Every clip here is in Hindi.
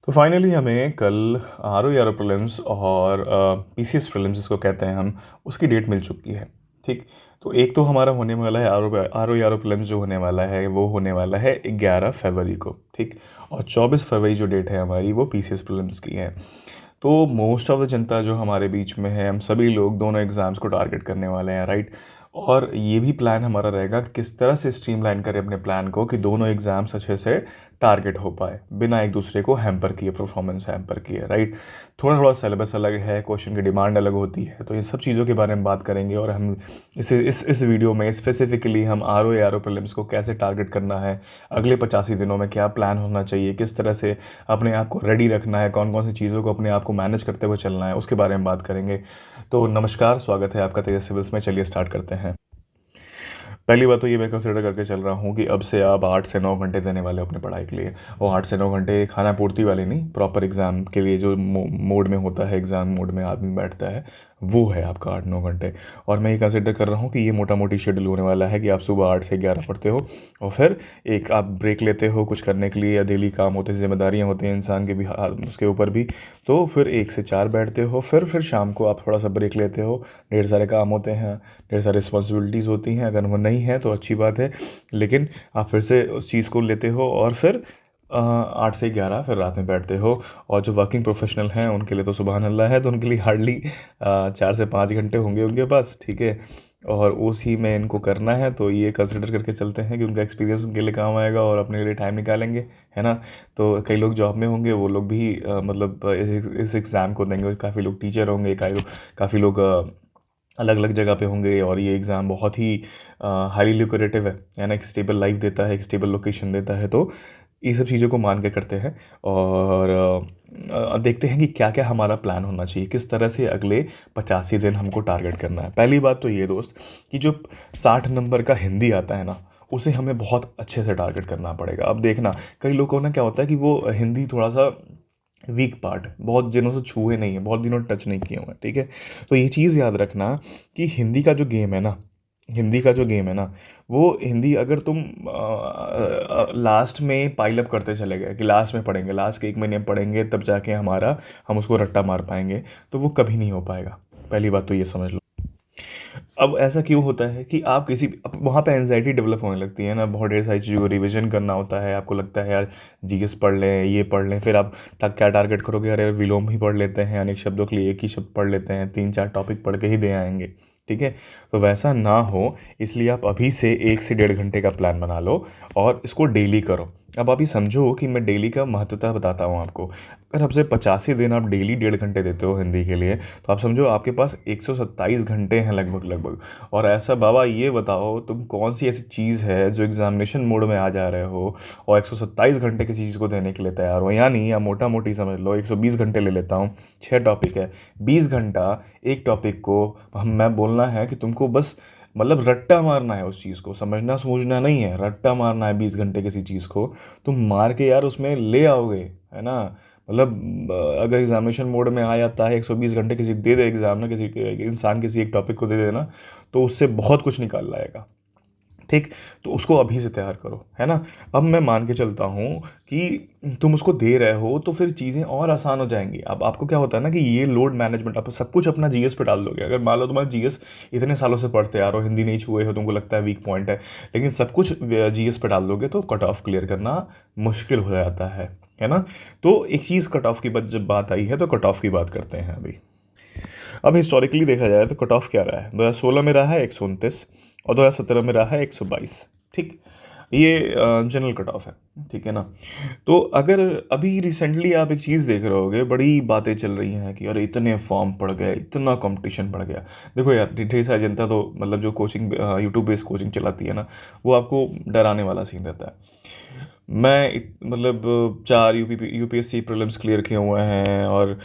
तो फाइनली हमें कल आर ओ आर प्रीलिम्स और पी सी एस प्रीलिम्स जिसको कहते हैं हम, उसकी डेट मिल चुकी है। ठीक। तो एक तो हमारा होने वाला है आर ओ प्रीलिम्स जो होने वाला है वो होने वाला है 11 फरवरी को। ठीक। और 24 फरवरी जो डेट है हमारी वो पी सी एस प्रीलिम्स की है। तो मोस्ट ऑफ द जनता जो हमारे बीच में है, हम सभी लोग दोनों एग्ज़ाम्स को टारगेट करने वाले हैं, राइट। और ये भी प्लान हमारा रहेगा कि किस तरह से स्ट्रीमलाइन करें अपने प्लान को कि दोनों एग्ज़ाम्स अच्छे से टारगेट हो पाए बिना एक दूसरे को हैम्पर किए, परफॉर्मेंस हैम्पर किए, राइट। थोड़ा थोड़ा सिलेबस अलग है, क्वेश्चन की डिमांड अलग होती है, तो इन सब चीज़ों के बारे में बात करेंगे। और हम इस वीडियो में स्पेसिफिकली हम आर ओ प्रीलिम्स को कैसे टारगेट करना है, अगले 85 दिनों में क्या प्लान होना चाहिए, किस तरह से अपने आप को रेडी रखना है, कौन कौन सी चीज़ों को अपने आप को मैनेज करते हुए चलना है, उसके बारे में बात करेंगे। तो नमस्कार, स्वागत है आपका तेजस सिविल्स में। चलिए स्टार्ट करते हैं। पहली बात तो ये मैं कंसिडर करके चल रहा हूँ कि अब से आप 8 से 9 घंटे देने वाले हो अपनी पढ़ाई के लिए। और 8 से 9 घंटे खाना पूर्ति वाले नहीं, प्रॉपर एग्ज़ाम के लिए जो मोड में होता है, एग्ज़ाम मोड में आदमी बैठता है, वो है आपका 8-9 घंटे। और मैं ये कंसिडर कर रहा हूँ कि ये मोटा मोटी शेड्यूल होने वाला है कि आप सुबह 8 से 11 पढ़ते हो और फिर एक आप ब्रेक लेते हो कुछ करने के लिए, या डेली काम होते हैं, जिम्मेदारियाँ होती हैं इंसान के भी, उसके ऊपर भी। तो फिर 1 से 4 बैठते हो, फिर शाम को आप थोड़ा सा ब्रेक लेते हो। ढेर सारे काम होते हैं, ढेर सारी रिस्पॉन्सिबिलिटीज़ होती हैं, अगर वो नहीं है तो अच्छी बात है, लेकिन आप फिर से उस चीज़ को लेते हो और फिर 8 से 11 फिर रात में बैठते हो। और जो वर्किंग प्रोफेशनल हैं उनके लिए तो सुबहान अल्लाह है, तो उनके लिए हार्डली 4 से 5 घंटे होंगे उनके पास, ठीक है। और उसी में इनको करना है, तो ये कंसिडर करके चलते हैं कि उनका एक्सपीरियंस उनके लिए काम आएगा और अपने लिए टाइम निकालेंगे, है ना। तो कई लोग जॉब में होंगे, वो लोग भी मतलब इस एग्ज़ाम को देंगे। काफ़ी लोग टीचर होंगे, काफ़ी लोग अलग अलग जगह पे होंगे। और ये एग्ज़ाम बहुत ही हाईली ल्यूक्रेटिव है ना, एक स्टेबल लाइफ देता है, एक स्टेबल लोकेशन देता है। तो ये सब चीज़ों को मान के करते हैं। और देखते हैं कि क्या क्या हमारा प्लान होना चाहिए, किस तरह से अगले 85 दिन हमको टारगेट करना है। पहली बात तो ये दोस्त कि जो 60 नंबर का हिंदी आता है ना, उसे हमें बहुत अच्छे से टारगेट करना पड़ेगा। अब देखना, कई लोगों को ना क्या होता है कि वो हिंदी थोड़ा सा वीक पार्ट, बहुत दिनों से छुए नहीं है, बहुत दिनों टच नहीं किए हुए हैं, ठीक है। तो ये चीज़ याद रखना कि हिंदी का जो गेम है ना, हिंदी का जो गेम है ना, वो हिंदी अगर तुम लास्ट में पाइल अप करते चले गए कि लास्ट में पढ़ेंगे, लास्ट के 1 महीने में पढ़ेंगे, तब जाके हम उसको रट्टा मार पाएंगे, तो वो कभी नहीं हो पाएगा। पहली बात तो ये समझ लो। अब ऐसा क्यों होता है कि आप किसी वहाँ पे एनजाइटी डेवलप होने लगती है ना, बहुत ढेर सारी चीज़ों को रिवीजन करना होता है, आपको लगता है यार जीएस पढ़ लें, ये पढ़ लें, फिर आप क्या टारगेट करोगे, अरे विलोम ही पढ़ लेते हैं, अनेक शब्दों के लिए एक ही शब्द पढ़ लेते हैं, 3-4 टॉपिक पढ़ के ही दे आएंगे, ठीक है। तो वैसा ना हो, इसलिए आप अभी से 1 से 1.5 घंटे का प्लान बना लो और इसको डेली करो। अब आप ये समझो कि मैं डेली का महत्वता बताता हूँ आपको। अगर आपसे 85 दिन आप डेली 1.5 घंटे देते हो हिंदी के लिए, तो आप समझो आपके पास 127 घंटे हैं लगभग लगभग। और ऐसा बाबा, ये बताओ तुम कौन सी ऐसी चीज़ है जो एग्जामिनेशन मोड में आ जा रहे हो और 127 घंटे किसी चीज़ को देने के लिए तैयार हो। यानी या मोटा मोटी समझ लो, 120 घंटे ले लेता हूँ, 6 टॉपिक है, 20 घंटा एक टॉपिक को हम मैं बोलना है कि तुमको बस मतलब रट्टा मारना है, उस चीज़ को समझना समझना नहीं है, रट्टा मारना है 20 घंटे किसी चीज़ को। तुम मार के यार उसमें ले आओगे, है ना। मतलब अगर एग्जामिनेशन मोड में आ जाता है, 120 घंटे किसी दे दे एग्जाम ना, किसी इंसान किसी एक टॉपिक को दे देना, तो उससे बहुत कुछ निकाल लाएगा, ठीक। तो उसको अभी से तैयार करो, है ना। अब मैं मान के चलता हूँ कि तुम उसको दे रहे हो, तो फिर चीज़ें और आसान हो जाएंगी। अब आपको क्या होता है ना कि ये लोड मैनेजमेंट आप सब कुछ अपना जीएस पे डाल दोगे। अगर मान लो तुम्हारा जीएस इतने सालों से पढ़ते आ रहे हो, हिंदी नहीं छुए हो, तुमको लगता है वीक पॉइंट है, लेकिन सब कुछ जीएस पे डाल दोगे तो कट ऑफ क्लियर करना मुश्किल हो जाता है ना। तो एक चीज़ कट ऑफ की जब बात आई है, तो कट ऑफ की बात करते हैं अभी। अब हिस्टोरिकली देखा जाए तो कट ऑफ क्या रहा है, 2016 में रहा है 129 और 2017 में रहा है 122, ठीक। ये जनरल कट ऑफ है, ठीक है ना। तो अगर अभी रिसेंटली आप एक चीज़ देख रहे होगे, बड़ी बातें चल रही हैं कि अरे इतने फॉर्म पड़ गए, इतना कंपटीशन बढ़ गया। देखो यार, ढेर सारी जनता तो मतलब जो कोचिंग यूट्यूब बेस्ड कोचिंग चलाती है ना, वो आपको डराने वाला सीन रहता है। मतलब 4 यूपीएससी प्रीलिम्स क्लियर किए हुए हैं और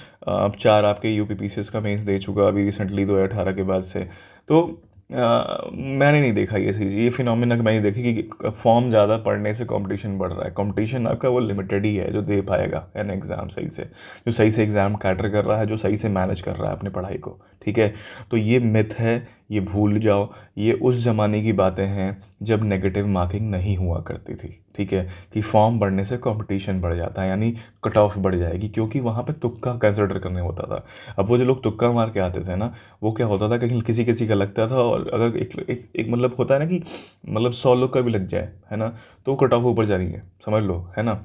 4 आपके यूपीपीसीएस का मेंस दे चुका अभी रिसेंटली 2018 के बाद से। तो मैंने नहीं देखा ये चीज़, ये फिनोमिना मैंने देखी कि फॉर्म ज़्यादा पढ़ने से कंपटीशन बढ़ रहा है। कंपटीशन आपका वो लिमिटेड ही है जो दे पाएगा एन एग्ज़ाम सही से, जो सही से एग्ज़ाम कैटर कर रहा है, जो सही से मैनेज कर रहा है अपनी पढ़ाई को, ठीक है। तो ये मिथ है, ये भूल जाओ, ये उस ज़माने की बातें हैं जब नेगेटिव मार्किंग नहीं हुआ करती थी, ठीक है, कि फॉर्म बढ़ने से कंपटीशन बढ़ जाता है, यानी कट ऑफ बढ़ जाएगी, क्योंकि वहाँ पे तुक्का कंसिडर करने होता था। अब वो जो लोग तुक्का मार के आते थे ना, वो क्या होता था, कहीं किसी किसी का लगता था, और अगर एक मतलब होता है ना कि मतलब 100 लोग का भी लग जाए, है ना, तो कट ऑफ ऊपर जा रही है, समझ लो, है ना।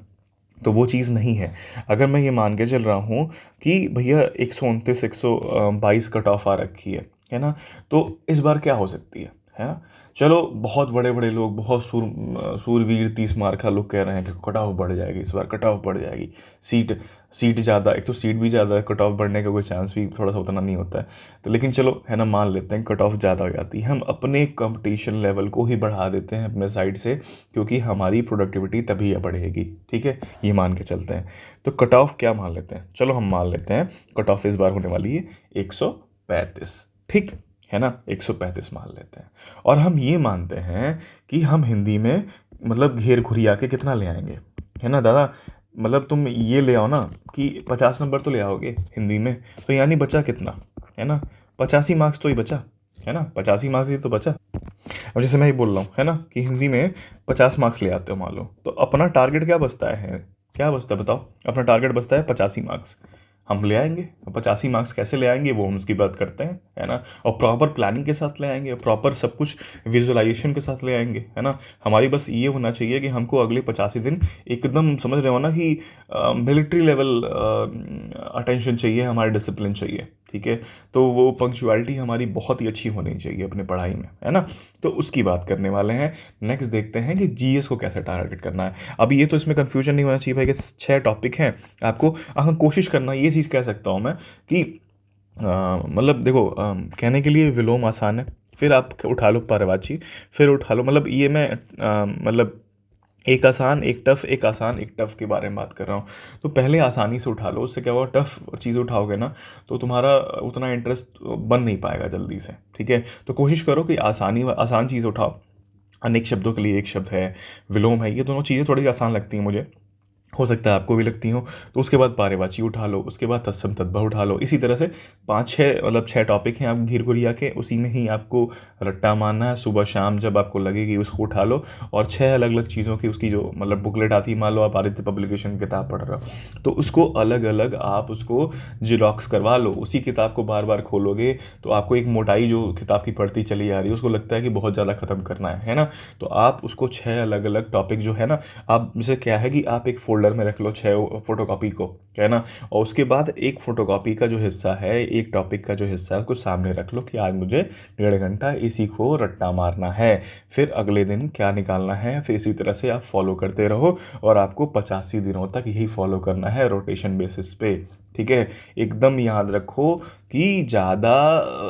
तो वो चीज़ नहीं है। अगर मैं ये मान के चल रहा हूँ कि भैया 129 122 कट ऑफ आ रखी है ना, तो इस बार क्या हो सकती है ना। चलो बहुत बड़े बड़े लोग, बहुत सूरवीर 30 मार का लोग कह रहे हैं कि कट ऑफ बढ़ जाएगी, इस बार कट ऑफ बढ़ जाएगी, सीट सीट ज़्यादा, एक तो सीट भी ज़्यादा है, कट ऑफ बढ़ने का कोई चांस भी थोड़ा सा उतना नहीं होता है। तो लेकिन चलो, है ना, मान लेते हैं कट ऑफ ज़्यादा हो जाती है, हम अपने कंपटीशन लेवल को ही बढ़ा देते हैं अपने साइड से, क्योंकि हमारी प्रोडक्टिविटी तभी बढ़ेगी, ठीक है, ये मान के चलते हैं। तो कट ऑफ क्या मान लेते हैं, चलो हम मान लेते हैं कट ऑफ इस बार होने वाली है 135, ठीक है ना, 135 मान लेते हैं। और हम ये मानते हैं कि हम हिंदी में मतलब घेर घुरिया के कितना ले आएंगे, है ना दादा, मतलब तुम ये ले आओ ना कि 50 नंबर तो ले आओगे हिंदी में, तो यानी बचा कितना, है ना, 85 मार्क्स तो ही बचा, है ना, 85 मार्क्स ही तो बचा। अब जैसे मैं ही बोल रहा हूँ, है ना, कि हिंदी में 50 मार्क्स ले आते हो मान लो, तो अपना टारगेट क्या बचता है, क्या बचता है बताओ, अपना टारगेट बचता है 85 मार्क्स, हम ले आएंगे। 85 मार्क्स कैसे ले आएंगे वो हम उसकी बात करते हैं, है ना, और प्रॉपर प्लानिंग के साथ ले आएंगे, प्रॉपर सब कुछ विजुअलाइजेशन के साथ ले आएंगे, है ना। हमारी बस ये होना चाहिए कि हमको अगले 85 दिन एकदम, समझ रहे हो ना, कि मिलिट्री लेवल अटेंशन चाहिए, हमारे डिसिप्लिन चाहिए, ठीक है। तो वो पंक्चुअलिटी हमारी बहुत ही अच्छी होनी चाहिए अपने पढ़ाई में, है ना। तो उसकी बात करने वाले हैं। नेक्स्ट देखते हैं कि जीएस को कैसे टारगेट करना है। अब ये तो इसमें कंफ्यूजन नहीं होना चाहिए भाई कि 6 टॉपिक हैं आपको, कोशिश करना, ये चीज़ कह सकता हूँ मैं कि मतलब देखो, कहने के लिए विलोम आसान है, फिर आप उठा लो पारवाची, फिर उठा लो, मतलब ये मैं मतलब एक आसान एक टफ़, एक आसान एक टफ़ के बारे में बात कर रहा हूँ। तो पहले आसानी से उठा लो, उससे क्या होगा, टफ़ चीज़ उठाओगे ना तो तुम्हारा उतना इंटरेस्ट बन नहीं पाएगा जल्दी से, ठीक है। तो कोशिश करो कि आसान चीज़ उठाओ। अनेक शब्दों के लिए एक शब्द है, विलोम है, ये दोनों चीज़ें थोड़ी आसान लगती हैं मुझे, हो सकता है आपको भी लगती हो। तो उसके बाद पारेवाची उठा लो, उसके बाद तत्सम तद्भव उठा लो, इसी तरह से 5-6 मतलब 6 टॉपिक हैं, आप घिर घुरिया के उसी में ही आपको रट्टा मारना है। सुबह शाम जब आपको लगेगी उसको उठा लो, और 6 अलग अलग चीज़ों की उसकी जो मतलब बुकलेट आती है, मान लो आप आदित्य पब्लिकेशन की किताब पढ़ रहे हो, तो उसको अलग अलग आप उसको जिरॉक्स करवा लो। उसी किताब को बार बार खोलोगे तो आपको एक मोटाई जो किताब की पढ़ती चली आ रही है उसको लगता है कि बहुत ज़्यादा ख़त्म करना है ना। तो आप उसको 6 अलग अलग टॉपिक जो है ना, आप जैसे क्या है कि आप एक फोल्डर में रख लो 6 फोटोकॉपी को, क्या है ना, और उसके बाद एक फोटोकॉपी का जो हिस्सा है, एक टॉपिक का जो हिस्सा है उसको सामने रख लो कि आज मुझे 1.5 घंटा इसी को रट्टा मारना है, फिर अगले दिन क्या निकालना है, फिर इसी तरह से आप फॉलो करते रहो, और आपको 85 दिनों तक यही फॉलो करना है रोटेशन बेसिस पे, ठीक है। एकदम याद रखो कि ज़्यादा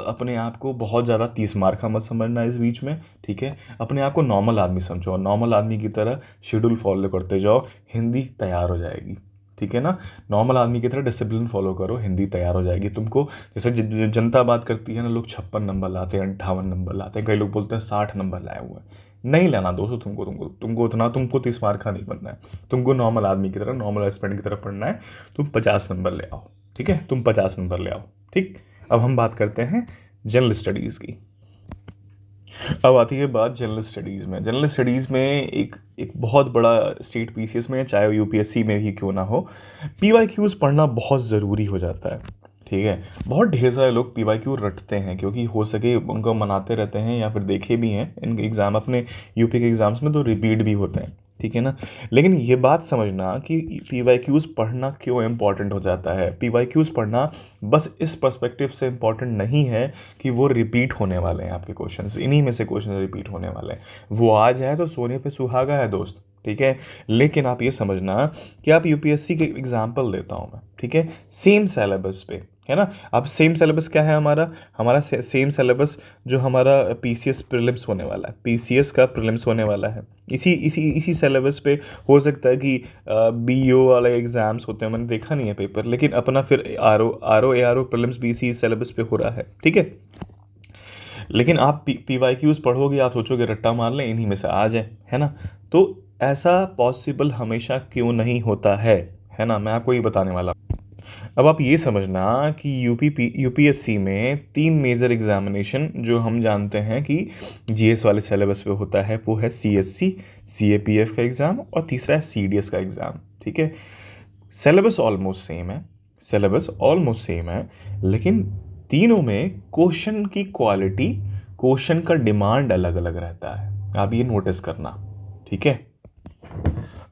अपने आप को बहुत ज़्यादा 30 मार्क का मत समझना इस बीच में, ठीक है। अपने आप को नॉर्मल आदमी समझो, नॉर्मल आदमी की तरह शेड्यूल फॉलो करते जाओ, हिंदी तैयार हो जाएगी, ठीक है ना। नॉर्मल आदमी की तरह डिसिप्लिन फॉलो करो, हिंदी तैयार हो जाएगी तुमको। जैसे जनता बात करती है ना, लोग 56 नंबर लाते हैं, 58 नंबर लाते हैं, कई लोग बोलते हैं 60 नंबर लाए हुए हैं। नहीं लाना दोस्तों, तुमको उतना, तुमको 30 मार्क का नहीं बनना है, तुमको नॉर्मल आदमी की तरह, नॉर्मल स्टूडेंट की तरह पढ़ना है। तुम 50 नंबर ले आओ, ठीक है, तुम 50 नंबर ले आओ, ठीक। अब हम बात करते हैं जनरल स्टडीज़ की। अब आती है बात जनरल स्टडीज़ में। जनरल स्टडीज़ में एक बहुत बड़ा स्टेट पीसीएस में, चाहे वो यूपीएससी में ही क्यों ना हो, पीवाईक्यूज़ पढ़ना बहुत ज़रूरी हो जाता है, ठीक है। बहुत ढेर सारे लोग पीवाईक्यू रटते हैं, क्योंकि हो सके उनको मनाते रहते हैं, या फिर देखे भी हैं इनके एग्ज़ाम, अपने यूपी के एग्ज़ाम्स में तो रिपीट भी होते हैं, ठीक है ना। लेकिन ये बात समझना कि पीवाईक्यूज़ पढ़ना क्यों इम्पॉर्टेंट हो जाता है। पीवाईक्यूज़ पढ़ना बस इस पर्सपेक्टिव से इम्पॉर्टेंट नहीं है कि वो रिपीट होने वाले हैं, आपके क्वेश्चंस इन्हीं में से क्वेश्चन रिपीट होने वाले हैं। वो आ जाए तो सोने पे सुहागा है दोस्त, ठीक है। लेकिन आप ये समझना कि आप यूपीएससी के एग्जाम्पल देता हूँ मैं, ठीक है, सेम सिलेबस पे, है ना। अब सेम सिलेबस क्या है हमारा, सेम सिलेबस जो हमारा पीसीएस प्रीलिम्स होने वाला है, पीसीएस का प्रीलिम्स होने वाला है, इसी सिलेबस पे हो सकता है कि बीओ वाले एग्ज़ाम्स होते हैं, मैंने देखा नहीं है पेपर, लेकिन अपना फिर आरओ एआरओ प्रीलिम्स भी इसी सिलेबस पे हो रहा है, ठीक है। लेकिन आप पीवाईक्यूज़ पढ़ोगे, आप सोचोगे रट्टा मार लें इन्हीं में से आ जाए, है ना। तो ऐसा पॉसिबल हमेशा क्यों नहीं होता है ना, मैं आपको ये बताने वाला। अब आप ये समझना कि यूपीएससी में 3 मेजर एग्जामिनेशन जो हम जानते हैं कि जीएस वाले सिलेबस पे होता है, वो है सीएससी, सीएपीएफ का एग्ज़ाम और तीसरा है सीडीएस का एग्ज़ाम। ठीक है, सिलेबस ऑलमोस्ट सेम है, सिलेबस ऑलमोस्ट सेम है, लेकिन तीनों में क्वेश्चन की क्वालिटी, क्वेश्चन का डिमांड अलग अलग रहता है। आप ये नोटिस करना। ठीक है,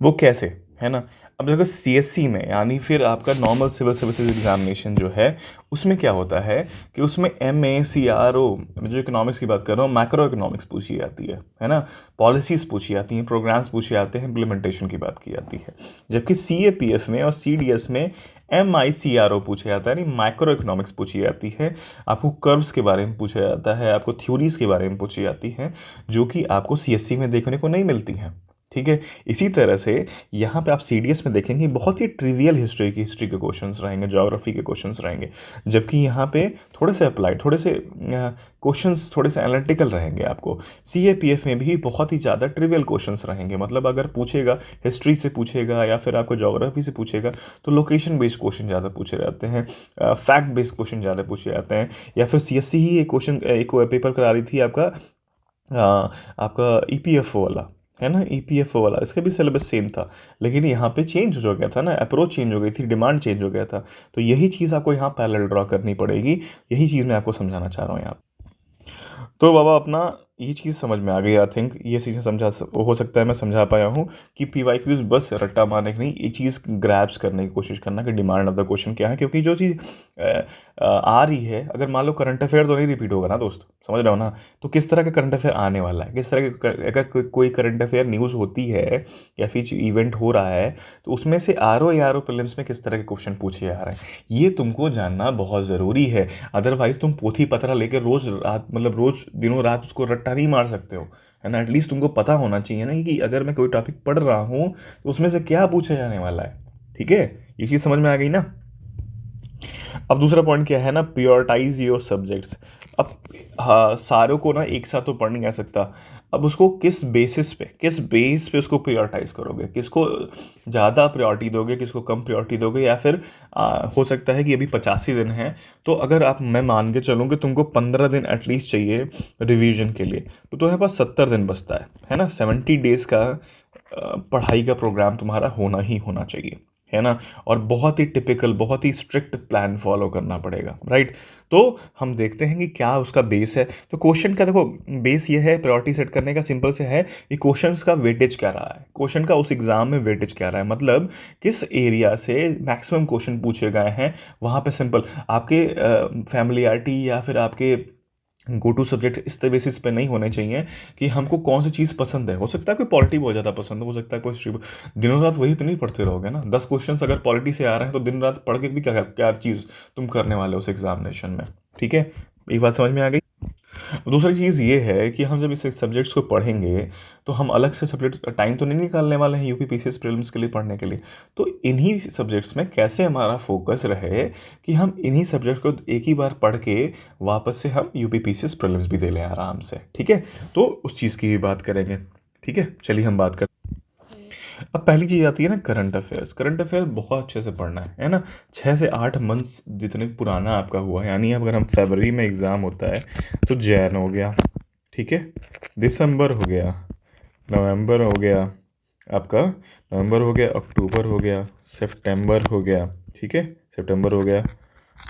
वो कैसे, है ना। अब देखो सीएससी में, यानी फिर आपका नॉर्मल सिविल सर्विसेज एग्जामिनेशन जो है, उसमें क्या होता है कि उसमें MACRO, जो इकोनॉमिक्स की बात कर रहा हूँ, मैक्रो इकोनॉमिक्स पूछी जाती है ना। पॉलिसीज़ पूछी जाती हैं, प्रोग्राम्स पूछे जाते हैं, इम्प्लीमेंटेशन की बात की जाती है। जबकि CAPF में और CDS में MICRO पूछा जाता है, यानी माइक्रो इकोनॉमिक्स पूछी जाती है। आपको कर्व्स के बारे में पूछा जाता है, आपको थ्योरीज के बारे में पूछी जाती हैं, जो कि आपको CSC में देखने को नहीं मिलती हैं। ठीक है, इसी तरह से यहाँ पे आप CDS में देखेंगे बहुत ही ट्रिवियल हिस्ट्री के क्वेश्चंस रहेंगे, ज्योग्राफी के क्वेश्चंस रहेंगे, जबकि यहाँ पे थोड़े से अप्लाइड, थोड़े से क्वेश्चंस थोड़े से एनालिटिकल रहेंगे। आपको CAPF में भी बहुत ही ज़्यादा ट्रिवियल क्वेश्चंस रहेंगे, मतलब अगर पूछेगा हिस्ट्री से पूछेगा या फिर आपको ज्योग्राफी से पूछेगा तो लोकेशन बेस्ड क्वेश्चन ज़्यादा पूछे जाते हैं, फैक्ट बेस्ड क्वेश्चन ज़्यादा पूछे जाते हैं। या फिर CSC ही एक पेपर करा रही थी आपका EPFO वाला, है ना, EPFO वाला, इसका भी सिलेबस सेम था, लेकिन यहाँ पे चेंज हो गया था ना, अप्रोच चेंज हो गई थी, डिमांड चेंज हो गया था। तो यही चीज़ आपको यहाँ पैरेलल ड्रॉ करनी पड़ेगी, यही चीज़ मैं आपको समझाना चाह रहा हूँ यहाँ। तो बाबा अपना ये चीज़ समझ में आ गई। आई थिंक ये चीज़ें हो सकता है मैं समझा पाया हूँ कि PYQs बस रट्टा मारने की नहीं, ये चीज़ ग्रैब्स करने की कोशिश करना कि डिमांड ऑफ द क्वेश्चन क्या है, क्योंकि जो चीज़ आ रही है, अगर मान लो करंट अफेयर तो नहीं रिपीट होगा ना दोस्त, समझ रहे हो ना। तो किस तरह का करंट अफेयर आने वाला है, किस तरह के अगर कोई करंट अफेयर न्यूज़ होती है या फिर इवेंट हो रहा है, तो उसमें से RO प्रीलिम्स में किस तरह के क्वेश्चन पूछे जा रहे हैं, ये तुमको जानना बहुत ज़रूरी है। अदरवाइज तुम पोथी पतरा लेकर रोज़ रात, मतलब रोज़ दिनों रात उसको रट्टा नहीं मार सकते हो, है ना। एटलीस्ट तुमको पता होना चाहिए ना कि अगर मैं कोई टॉपिक पढ़ रहा हूँ तो उसमें से क्या पूछा जाने वाला है। ठीक है, ये चीज़ समझ में आ गई ना। अब दूसरा पॉइंट क्या है ना, प्योरिटाइज योर सब्जेक्ट्स। अब हाँ, सारों को ना एक साथ तो पढ़ नहीं आ सकता। अब उसको किस बेस पे उसको प्योरिटाइज करोगे, किसको ज़्यादा प्रायोरिटी दोगे, किसको कम प्रायोरिटी दोगे, या फिर हो सकता है कि अभी 85 दिन है, तो अगर आप, मैं मान के चलूँ कि तुमको 15 दिन एटलीस्ट चाहिए रिवीजन के लिए, तो तुम्हारे पास 70 दिन बचता है ना। 70 डेज़ का पढ़ाई का प्रोग्राम तुम्हारा होना ही होना चाहिए, है ना। और बहुत ही टिपिकल, बहुत ही स्ट्रिक्ट प्लान फॉलो करना पड़ेगा, राइट। तो हम देखते हैं कि क्या उसका बेस है। तो क्वेश्चन का देखो बेस ये है प्रायोरिटी सेट करने का, सिंपल से है कि क्वेश्चंस का वेटेज क्या रहा है, क्वेश्चन का उस एग्जाम में वेटेज क्या रहा है, मतलब किस एरिया से मैक्सिमम क्वेश्चन पूछे गए हैं। वहाँ पे सिंपल आपके फैमिलियरिटी या फिर आपके गो टू सब्जेक्ट इस बेसिस पे नहीं होने चाहिए कि हमको कौन सी चीज़ पसंद है। हो सकता है कोई पॉलिटी बहुत ज़्यादा पसंद हो सकता है कोई हिस्ट्री। दिनों रात वही तो नहीं पढ़ते रहोगे ना। 10 क्वेश्चंस अगर पॉलिटी से आ रहे हैं तो दिन रात पढ़ के भी क्या क्या चीज़ तुम करने वाले हो उस एग्जामिनेशन में। ठीक है, एक बात समझ में आ गई। दूसरी चीज़ ये है कि हम जब इस सब्जेक्ट्स को पढ़ेंगे तो हम अलग से सब्जेक्ट टाइम तो नहीं निकालने वाले हैं UPPCS प्रीलिम्स के लिए पढ़ने के लिए। तो इन्हीं सब्जेक्ट्स में कैसे हमारा फोकस रहे कि हम इन्हीं सब्जेक्ट को एक ही बार पढ़ के वापस से हम UPPCS प्रीलिम्स भी दे लें आराम से। ठीक है, तो उस चीज़ की भी बात करेंगे। ठीक है, चलिए हम बात करते। अब पहली चीज़ आती है ना करंट अफेयर्स। करंट अफेयर बहुत अच्छे से पढ़ना है ना। 6 से 8 मंथ्स जितने पुराना आपका हुआ है, यानी अगर हम फरवरी में एग्ज़ाम होता है तो जैन हो गया, ठीक है, दिसंबर हो गया, नवंबर हो गया आपका, नवंबर हो गया, अक्टूबर हो गया, सितंबर हो गया, ठीक है, सितंबर हो गया,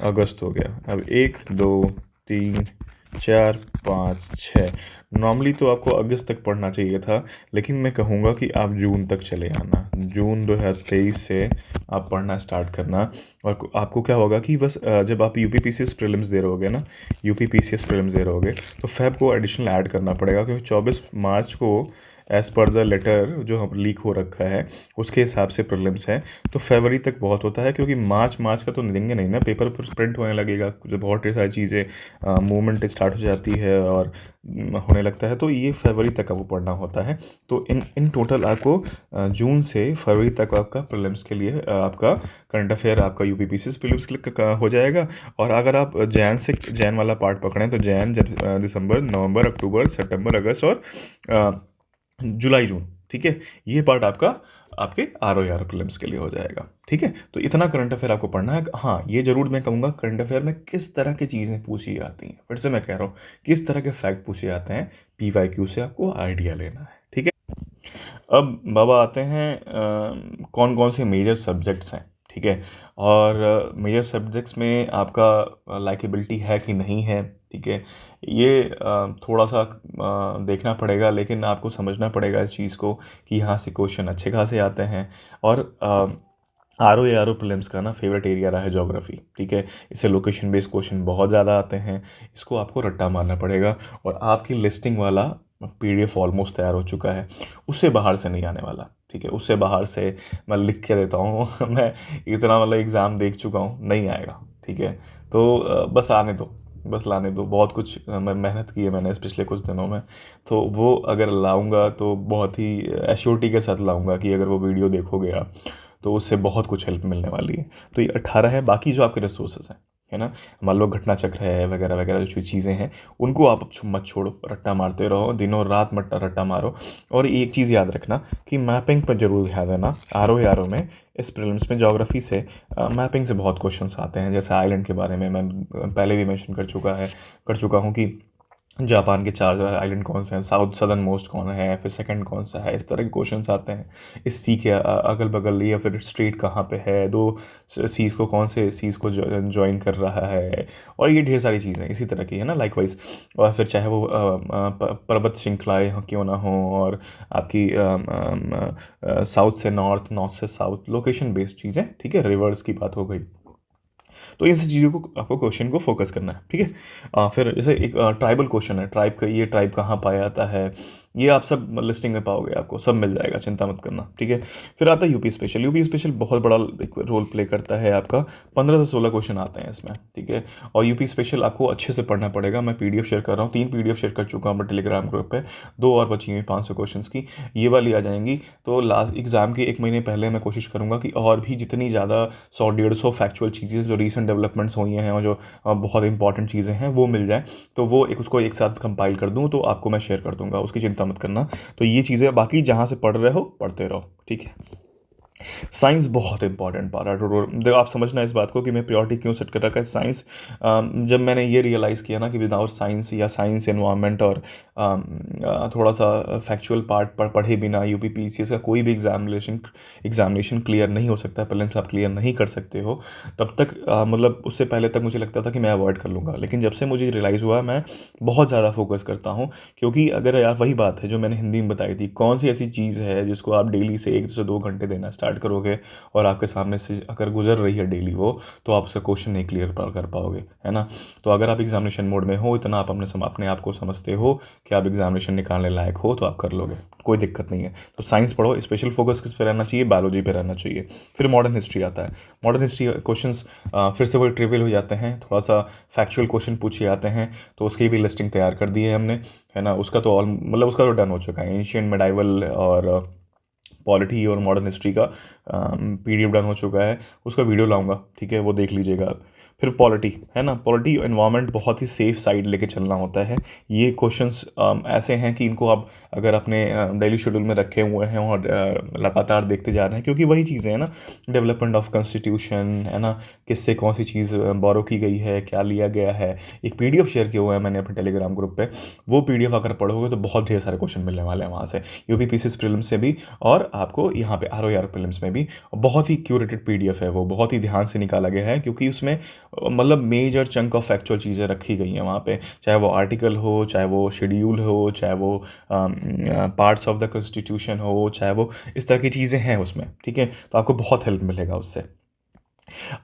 अगस्त हो गया। अब 1 2 3 4 5 6, नॉर्मली तो आपको अगस्त तक पढ़ना चाहिए था, लेकिन मैं कहूँगा कि आप जून तक चले आना। जून 2023 से आप पढ़ना स्टार्ट करना। और आपको क्या होगा कि बस जब आप UPPCS प्रीलिम्स दे रहोगे ना, UPPCS प्रीलिम्स दे रहोगे तो फेब को एडिशनल ऐड करना पड़ेगा, क्योंकि 24 मार्च को एज़ पर द लेटर जो हम लीक हो रखा है उसके हिसाब से प्रीलिम्स है। तो फरवरी तक बहुत होता है, क्योंकि मार्च का तो देंगे नहीं ना, पेपर प्रिंट होने लगेगा, जो बहुत सारी चीज़ें मूवमेंट स्टार्ट हो जाती है और होने लगता है, तो ये फरवरी तक आपको पढ़ना होता है। तो इन टोटल आपको जून से फरवरी तक आपका प्रीलिम्स के लिए आपका करंट अफेयर आपका UPPCS प्रीलिम्स के लिए हो जाएगा। और अगर आप जैन वाला पार्ट पकड़ें तो जैन, दिसंबर, नवंबर, अक्टूबर, सितंबर, अगस्त और जुलाई, जून, ठीक है, ये पार्ट आपका आपके RO प्रीलिम्स के लिए हो जाएगा। ठीक है, तो इतना करंट अफेयर आपको पढ़ना है। हाँ, ये ज़रूर मैं कहूँगा करंट अफेयर में किस तरह की चीज़ें पूछी जाती हैं, फिर से मैं कह रहा हूँ किस तरह के फैक्ट पूछे जाते हैं, PYQ से आपको आइडिया लेना है। ठीक है, अब बाबा आते हैं कौन कौन से मेजर सब्जेक्ट्स हैं। ठीक है, और मेजर सब्जेक्ट्स में आपका लाइकेबिलिटी है कि नहीं है। ठीक है, ये थोड़ा सा देखना पड़ेगा, लेकिन आपको समझना पड़ेगा इस चीज़ को कि यहाँ से क्वेश्चन अच्छे खासे आते हैं। और RO प्रीलिम्स का ना फेवरेट एरिया रहा है ज्योग्राफी। ठीक है, इससे लोकेशन बेस्ड क्वेश्चन बहुत ज़्यादा आते हैं, इसको आपको रट्टा मारना पड़ेगा। और आपकी लिस्टिंग वाला PDF ऑलमोस्ट तैयार हो चुका है, उससे बाहर से नहीं आने वाला। ठीक है, उससे बाहर से मैं लिख के देता हूँ मैं इतना मतलब एग्ज़ाम देख चुका हूँ, नहीं आएगा। ठीक है, तो बस आने दो, बस लाने दो। बहुत कुछ मैं मेहनत की है मैंने इस पिछले कुछ दिनों में, तो वो अगर लाऊंगा तो बहुत ही एश्योरिटी के साथ लाऊंगा कि अगर वो वीडियो देखोगे आप तो उससे बहुत कुछ हेल्प मिलने वाली है। तो ये 18 है। बाकी जो आपके रिसोर्सेज हैं, है ना, मान लो घटना चक्र है वगैरह वगैरह जो चीज़ें हैं, उनको आप मत छोड़ो, रट्टा मारते रहो, दिनों रात मत रट्टा मारो। और एक चीज़ याद रखना कि मैपिंग पर जरूर ध्यान देना। RO में इस प्रीलिम्स में ज्योग्राफी से मैपिंग से बहुत क्वेश्चंस आते हैं। जैसे आइलैंड के बारे में मैं पहले भी मेंशन कर चुका हूँ कि जापान के 4 आइलैंड कौन से हैं, साउथ सदर्न मोस्ट कौन है, फिर सेकंड कौन सा है, इस तरह के क्वेश्चंस आते हैं। इस सी के अगल बगल या फिर स्ट्रेट कहाँ पे है, दो सीज़ को कौन से सीज़ को ज्वाइन कर रहा है, और ये ढेर सारी चीज़ें इसी तरह की है ना, लाइकवाइज। और फिर चाहे वो पर्वत श्रृंखलाएँ क्यों ना हो, और आपकी साउथ से नॉर्थ, नॉर्थ से साउथ, लोकेशन बेस्ड चीज़ें। ठीक है, रिवर्स की बात हो गई। तो इन सब चीज़ों को आपको क्वेश्चन को फोकस करना है। ठीक है, फिर जैसे एक ट्राइबल क्वेश्चन है, ट्राइब का, ये ट्राइब कहाँ पाया जाता है, ये आप सब लिस्टिंग में पाओगे, आपको सब मिल जाएगा, चिंता मत करना। ठीक है, फिर आता है यूपी स्पेशल। यूपी स्पेशल बहुत बड़ा एक रोल प्ले करता है आपका, 15 से 16 क्वेश्चन आते हैं इसमें। ठीक है, और यूपी स्पेशल आपको अच्छे से पढ़ना पड़ेगा। मैं PDF शेयर कर रहा हूँ, 3 PDF शेयर कर चुका हूँ अपने टेलीग्राम ग्रुप पे, 2 और बची हुई 500 क्वेश्चन की, ये वाली आ जाएंगी। तो लास्ट एग्ज़ाम के 1 महीने पहले मैं कोशिश करूँगा कि और भी जितनी ज़्यादा 100-150 फैक्चुअल चीज़ें जो रीसेंट डेवलपमेंट्स हुई हैं और जो बहुत इंपॉर्टेंट चीज़ें हैं वो मिल जाएँ, तो वो उसको एक साथ कंपाइल कर दूँ तो आपको मैं शेयर कर दूंगा, उसकी चिंता मत करना। तो ये चीज़ें बाकी जहाँ से पढ़ रहे हो पढ़ते रहो। ठीक है, साइंस बहुत इंपॉर्टेंट पार्ट है। देखो, आप समझना इस बात को कि मैं प्रायोरिटी क्यों सेट कर रखा है साइंस। जब मैंने ये रियलाइज़ किया ना कि विदाउट साइंस या साइंस एनवायरनमेंट और थोड़ा सा फैक्चुअल पार्ट पढ़े बिना UPPCS का कोई भी एग्जामिनेशन क्लियर नहीं हो सकता, प्रीलिम्स आप क्लियर नहीं कर सकते हो, तब तक मतलब उससे पहले तक मुझे लगता था कि मैं अवॉइड कर लूँगा। लेकिन जब से मुझे रियलाइज़ हुआ, मैं बहुत ज़्यादा फोकस करता हूँ। क्योंकि अगर यार वही बात है जो मैंने हिंदी में बताई थी, कौन सी ऐसी चीज़ है जिसको आप डेली से 1 से 2 घंटे देना स्टार्ट करोगे और आपके सामने से अगर गुजर रही है डेली वो, तो आप उसका क्वेश्चन नहीं क्लियर कर पाओगे, है ना। तो अगर आप एग्जामिनेशन मोड में हो, इतना आप अपने आप को समझते हो कि आप एग्जामिनेशन निकालने लायक हो, तो आप कर लोगे, कोई दिक्कत नहीं है। तो साइंस पढ़ो, स्पेशल फोकस किस पे रहना चाहिए, बायोलॉजी पे रहना चाहिए। फिर मॉडर्न हिस्ट्री आता है। मॉडर्न हिस्ट्री क्वेश्चंस फिर से वो ट्रिवियल हो जाते हैं, थोड़ा सा फैक्चुअल क्वेश्चन पूछे जाते हैं, तो उसकी भी लिस्टिंग तैयार कर दी है हमने, है ना। उसका तो ऑल मतलब उसका तो डन हो चुका है, एंशियंट मेडाइवल और पॉलिटी और मॉडर्न हिस्ट्री का PDF डन हो चुका है, उसका वीडियो लाऊंगा। ठीक है, वो देख लीजिएगा आप। फिर पॉलिटी, है ना, पॉलिटी एनवायरनमेंट बहुत ही सेफ साइड लेके चलना होता है। ये क्वेश्चंस ऐसे हैं कि इनको आप अगर अपने डेली शेड्यूल में रखे हुए हैं और लगातार देखते जा रहे हैं, क्योंकि वही चीज़ें हैं ना, डेवलपमेंट ऑफ कॉन्स्टिट्यूशन, है ना, किससे कौन सी चीज़ बोरो की गई है, क्या लिया गया है। एक PDF शेयर किया हुआ है मैंने अपने टेलीग्राम ग्रुप पे, वो PDF अगर पढ़ोगे तो बहुत ढेर सारे क्वेश्चन मिलने वाले हैं वहाँ से, UPPCS प्रीलिम्स से भी, और आपको यहाँ पे RO प्रीलिम्स में भी। बहुत ही क्यूरेटेड PDF है वो, बहुत ही ध्यान से निकाला गया है, क्योंकि उसमें मतलब मेजर चंक ऑफ फैक्चुअल चीज़ें रखी गई हैं वहाँ पे, चाहे वो आर्टिकल हो, चाहे वो शेड्यूल हो, चाहे वो पार्ट्स ऑफ द कॉन्स्टिट्यूशन हो, चाहे वो इस तरह की चीज़ें हैं उसमें। ठीक है, तो आपको बहुत हेल्प मिलेगा उससे।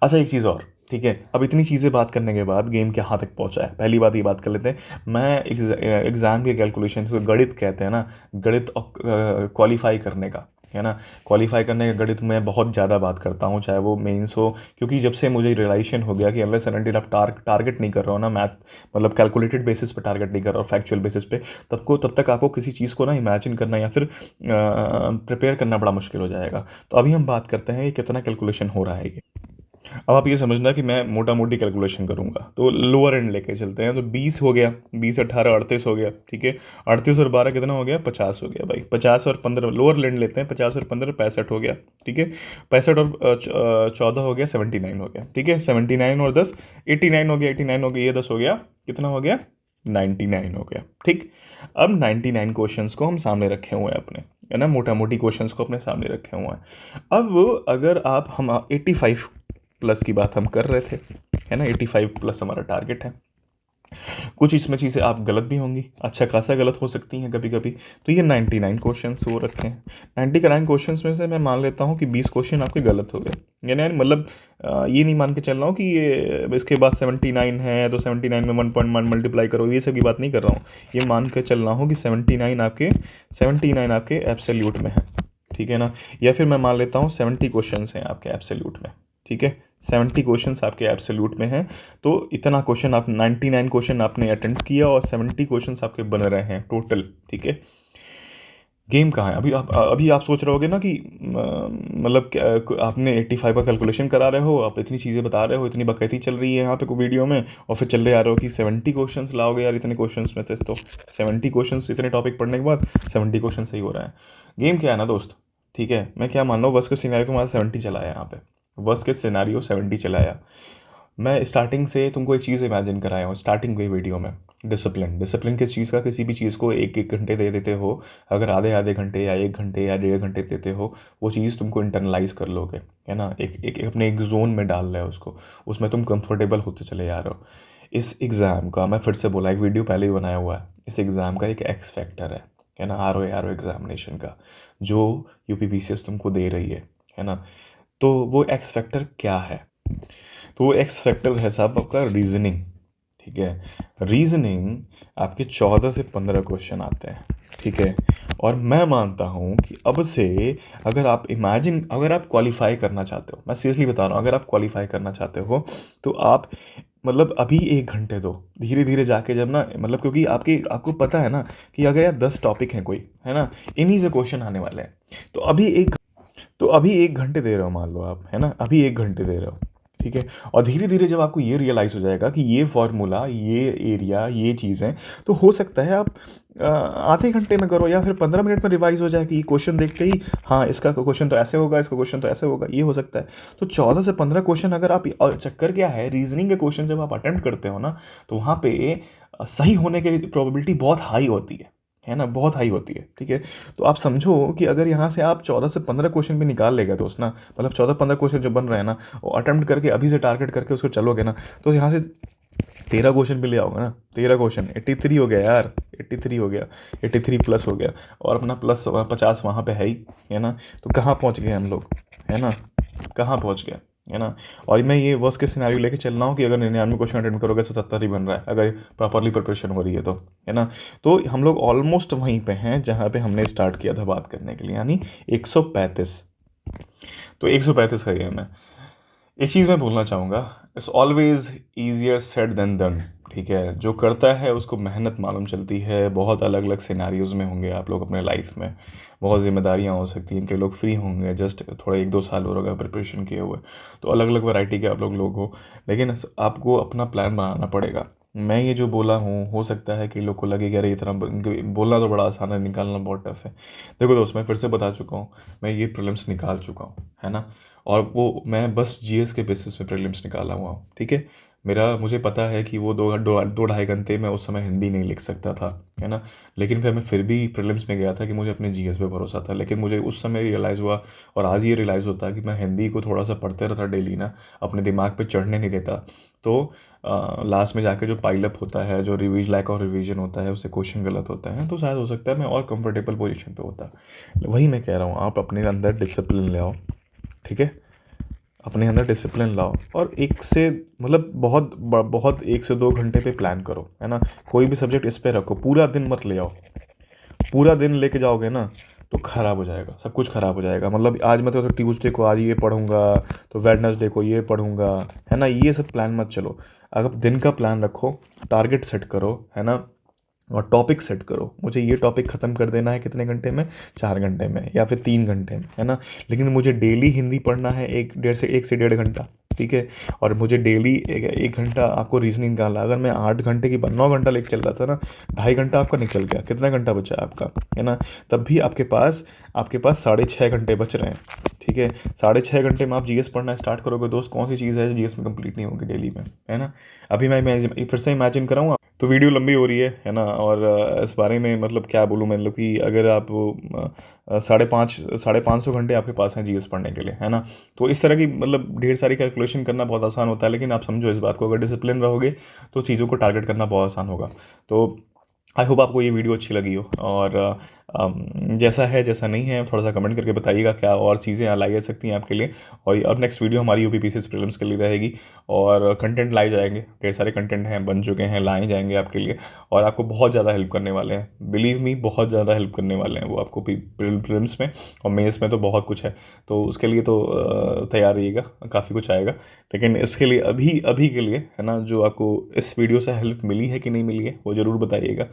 अच्छा, एक चीज़ और, ठीक है, अब इतनी चीज़ें बात करने के बाद गेम कहाँ तक पहुँचा है, पहली बात ये बात कर लेते हैं। मैं एग्ज़ाम के कैलकुलेशन, जिसको गणित कहते हैं ना, गणित क्वालिफाई करने का, है ना, क्वालिफाई करने का गणित में बहुत ज़्यादा बात करता हूँ, चाहे वो मेंस हो। क्योंकि जब से मुझे रियलाइजेशन हो गया कि अनलेस एंड अनटिल आप टारगेट नहीं कर रहे हो ना, मैथ मतलब कैलकुलेटेड बेसिस पे टारगेट नहीं कर रहे हो, फैक्चुअल बेसिस पे, तब तक आपको किसी चीज़ को ना इमेजिन करना या फिर प्रिपेयर करना बड़ा मुश्किल हो जाएगा। तो अभी हम बात करते हैं कि कितना कैलकुलेशन हो रहा है ये। अब आप ये समझना कि मैं मोटा मोटी कैलकुलेशन करूंगा, तो लोअर एंड लेके चलते हैं। तो 20 हो गया, 20 18 38 हो गया, ठीक है। 38 और 12 कितना हो गया, 50 हो गया भाई। 50 और 15 लोअर एंड लेते हैं, 50 और 15 65 हो गया, ठीक है। 65 और 14 हो गया, 79 हो गया, ठीक है। 79 और 10 89 हो गया, 89 हो गया, ये 10 हो गया, कितना हो गया, 99 हो गया, ठीक। अब 99 क्वेश्चंस को हम सामने रखे हुए हैं अपने, है ना, मोटा मोटी क्वेश्चंस को अपने सामने रखे हुए हैं। अब अगर आप हम 85 प्लस की बात हम कर रहे थे, है ना, 85 प्लस हमारा टारगेट है। कुछ इसमें चीज़ें आप गलत भी होंगी, अच्छा खासा गलत हो सकती हैं कभी कभी। तो ये 99 क्वेश्चंस वो रखे हैं। 99 क्वेश्चंस में से मैं मान लेता हूँ कि 20 क्वेश्चन आपके गलत हो गए, यानी मतलब ये नहीं मान के चल रहा हूँ कि ये इसके बाद 79 है तो 79 में 1.1 मल्टीप्लाई करो, ये सब की बात नहीं कर रहा हूँ। ये मान के चल रहा हूँ कि 79 आपके एब्सोल्यूट में है, ठीक है ना। या फिर मैं मान लेता हूँ 70 क्वेश्चंस हैं आपके एब्सोल्यूट में, ठीक है। 70 क्वेश्चंस आपके एब्सोल्यूट में हैं। तो इतना क्वेश्चन आप 99 क्वेश्चन आपने अटेम्प्ट किया और 70 क्वेश्चंस आपके बन रहे हैं टोटल, ठीक है। गेम कहाँ है अभी आप सोच रहे होगे ना कि मतलब आपने 85 का कैलकुलेशन करा रहे हो, आप इतनी चीज़ें बता रहे हो, इतनी बकैती चल रही है यहाँ पे कोई वीडियो में, और फिर चल रहे आ रहे हो कि 70 क्वेश्चंस लाओगे यार इतने क्वेश्चंस में थे। तो 70 क्वेश्चंस इतने टॉपिक पढ़ने के बाद 70 क्वेश्चन सही हो रहा है। गेम क्या है ना दोस्त, ठीक है, मैं क्या मान रहा हूँ, वर्स्ट केस सिनेरियो तुम्हारा 70 चलाया यहाँ पे, वर्स्ट केस सिनेरियो 70 चलाया। मैं स्टार्टिंग से तुमको एक चीज़ इमेजिन कराया हूँ स्टार्टिंग के वीडियो में, डिसिप्लिन। डिसिप्लिन किस चीज़ का, किसी भी चीज़ को एक एक घंटे दे देते हो, अगर आधे आधे घंटे या 1 घंटे या 1.5 घंटे देते हो, वो चीज़ तुमको इंटरनलाइज कर लोगे, है ना। एक अपने एक जोन में डाल रहे हो उसको, उसमें तुम कंफर्टेबल होते चले जा रहे हो। इस एग्ज़ाम का मैं फिर से बोला, एक वीडियो पहले ही बनाया हुआ है, इस एग्ज़ाम का एक एक्स फैक्टर है ना, आर ओ एग्जामिनेशन का, जो UP PCS तुमको दे रही है ना। तो वो एक्स फैक्टर क्या है, तो वो एक्स फैक्टर है साहब आपका रीजनिंग, ठीक है। रीजनिंग आपके 14 से 15 क्वेश्चन आते हैं, ठीक है। और मैं मानता हूँ कि अब से अगर आप क्वालिफाई करना चाहते हो, मैं सीरियसली बता रहा हूँ, अगर आप क्वालिफाई करना चाहते हो तो आप मतलब अभी 1 घंटे दो, धीरे धीरे जाके जब ना, मतलब क्योंकि आपको पता है ना कि अगर यार 10 टॉपिक हैं कोई, है ना, इन्हीं से क्वेश्चन आने वाले हैं। तो अभी 1 घंटे दे रहे हो मान लो आप, है ना, अभी 1 घंटे दे रहे हो, ठीक है। और धीरे धीरे जब आपको ये रियलाइज़ हो जाएगा कि ये फार्मूला, ये एरिया, ये चीज़ें, तो हो सकता है आप आधे घंटे में करो या फिर 15 मिनट में रिवाइज हो जाए कि ये क्वेश्चन देखते ही, हाँ इसका क्वेश्चन तो ऐसे होगा, इसका क्वेश्चन तो ऐसे होगा, ये हो सकता है। तो 14 से 15 क्वेश्चन अगर आप, और चक्कर क्या है, रीजनिंग के क्वेश्चन जब आप अटेम्प्ट करते हो ना, तो वहाँ पे सही होने की प्रोबेबिलिटी बहुत हाई होती है ना, बहुत हाई होती है, ठीक है। तो आप समझो कि अगर यहाँ से आप 14 से 15 क्वेश्चन भी निकाल लेगा दोस्त ना, मतलब 14-15 क्वेश्चन जो बन रहे हैं ना, वो अटेम्प्ट करके अभी से टारगेट करके उसको चलोगे ना, तो यहाँ से 13 क्वेश्चन भी ले आओगे ना। 13 क्वेश्चन 83 हो गया यार, 83 हो गया, 83 प्लस हो गया, और अपना प्लस 50 वहाँ पे है ही, है ना। तो कहाँ पहुँच गए हम लोग, है ना, कहाँ पहुँच गए, है ना। और मैं ये वर्स्ट के सिनेरियो लेके चल रहा हूँ कि अगर 99 क्वेश्चन अटेंड करोगे तो 70 ही बन रहा है, अगर प्रॉपरली प्रिपरेशन हो रही है तो, है ना। तो हम लोग ऑलमोस्ट वहीं पे हैं जहाँ पे हमने स्टार्ट किया था बात करने के लिए, यानी 135। तो 135 का गेम है। एक चीज़ मैं बोलना चाहूँगा, it's always easier said than done, ठीक है। जो करता है उसको मेहनत मालूम चलती है। बहुत अलग अलग सिनारियोज़ में होंगे आप लोग अपने लाइफ में, बहुत जिम्मेदारियाँ हो सकती हैं, कई लोग फ्री होंगे, जस्ट थोड़ा 1-2 साल हो रहा प्रिपरेशन किए हुए, तो अलग अलग वैरायटी के आप लोग हो। लेकिन आपको अपना प्लान बनाना पड़ेगा। मैं ये जो बोला हूँ, हो सकता है कि लोग को लगे कि अरे इतना बोलना तो बड़ा आसान है, निकालना बहुत टफ है। देखो दोस्त, मैं फिर से बता चुका हूँ, मैं ये प्रॉब्लम्स निकाल चुका हूँ, है ना। और वो मैं बस GS के बेसिस पे प्रीलिम्स निकाला हुआ हूँ, ठीक है। मुझे पता है कि वो 2-2.5 घंटे में उस समय हिंदी नहीं लिख सकता था, है ना। लेकिन फिर मैं फिर भी प्रीलिम्स में गया था कि मुझे अपने GS पे भरोसा था। लेकिन मुझे उस समय रियलाइज़ हुआ, और आज ये रियलाइज़ होता है कि मैं हिंदी को थोड़ा सा पढ़ते रहता डेली ना, अपने दिमाग पे चढ़ने नहीं देता। तो लास्ट में जाके जो पाइलअप होता है, जो लैक ऑफ रिवीजन होता है, उससे क्वेश्चन गलत होता है, तो शायद हो सकता है मैं और कंफर्टेबल पोजीशन पे होता। वही मैं कह रहा हूँ, आप अपने अंदर डिसिप्लिन ले आओ, ठीक है। अपने अंदर डिसिप्लिन लाओ, और एक से मतलब बहुत 1 से 2 घंटे पे प्लान करो, है ना। कोई भी सब्जेक्ट इस पे रखो, पूरा दिन मत ले आओ। पूरा दिन लेके जाओगे ना तो ख़राब हो जाएगा, सब कुछ ख़राब हो जाएगा। मतलब आज मैं तो ट्यूसडे को आज ये पढ़ूंगा, तो वेडनेसडे को ये पढ़ूंगा, है ना, ये सब प्लान मत चलो। अगर दिन का प्लान रखो, टारगेट सेट करो, है ना, और टॉपिक सेट करो, मुझे ये टॉपिक ख़त्म कर देना है कितने घंटे में, 4 घंटे में या फिर 3 घंटे में, है ना। लेकिन मुझे डेली हिंदी पढ़ना है 1 से 1.5 घंटा, ठीक है। और मुझे डेली 1 घंटा आपको रीजनिंग का, अगर मैं 8 घंटे की 9 घंटा लेके चल रहा था ना, 2.5 घंटा आपका निकल गया, कितना घंटा बचा आपका, है ना। तब भी आपके पास 6.5 घंटे बच रहे हैं, ठीक है। 6.5 घंटे में आप जीएस पढ़ना स्टार्ट करोगे दोस्त, कौन सी चीज़ है जीएस में कंप्लीट नहीं होगी डेली में, है ना। अभी मैं फिर से इमेजिन कराऊँ, तो वीडियो लंबी हो रही है ना। और इस बारे में मतलब क्या बोलूँ मैं, मतलब कि अगर आप 550 घंटे आपके पास हैं जीएस पढ़ने के लिए, है ना। तो इस तरह की मतलब ढेर सारी कैलकुलेशन करना बहुत आसान होता है, लेकिन आप समझो इस बात को, अगर डिसिप्लिन रहोगे तो चीज़ों को टारगेट करना बहुत आसान होगा। तो आई होप आपको ये वीडियो अच्छी लगी हो, और जैसा है जैसा नहीं है थोड़ा सा कमेंट करके बताइएगा, क्या और चीज़ें लाई जा सकती हैं आपके लिए। और अब नेक्स्ट वीडियो हमारी यूपीपीसीएस प्रीलिम्स के लिए रहेगी, और कंटेंट लाए जाएंगे, ढेर सारे कंटेंट हैं, बन चुके हैं, लाए जाएंगे आपके लिए, और आपको बहुत ज़्यादा हेल्प करने वाले हैं, बिलीव मी, बहुत ज़्यादा हेल्प करने वाले हैं वो आपको प्रीलिम्स में। और मेंस में तो बहुत कुछ है, तो उसके लिए तो तैयार रहिएगा, काफ़ी कुछ आएगा। लेकिन इसके लिए अभी अभी के लिए, है ना, जो आपको इस वीडियो से हेल्प मिली है कि नहीं मिली है वो ज़रूर बताइएगा,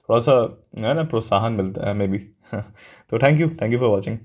थोड़ा सा है ना प्रोत्साहन मिलता है हमें भी। तो थैंक यू फॉर वॉचिंग।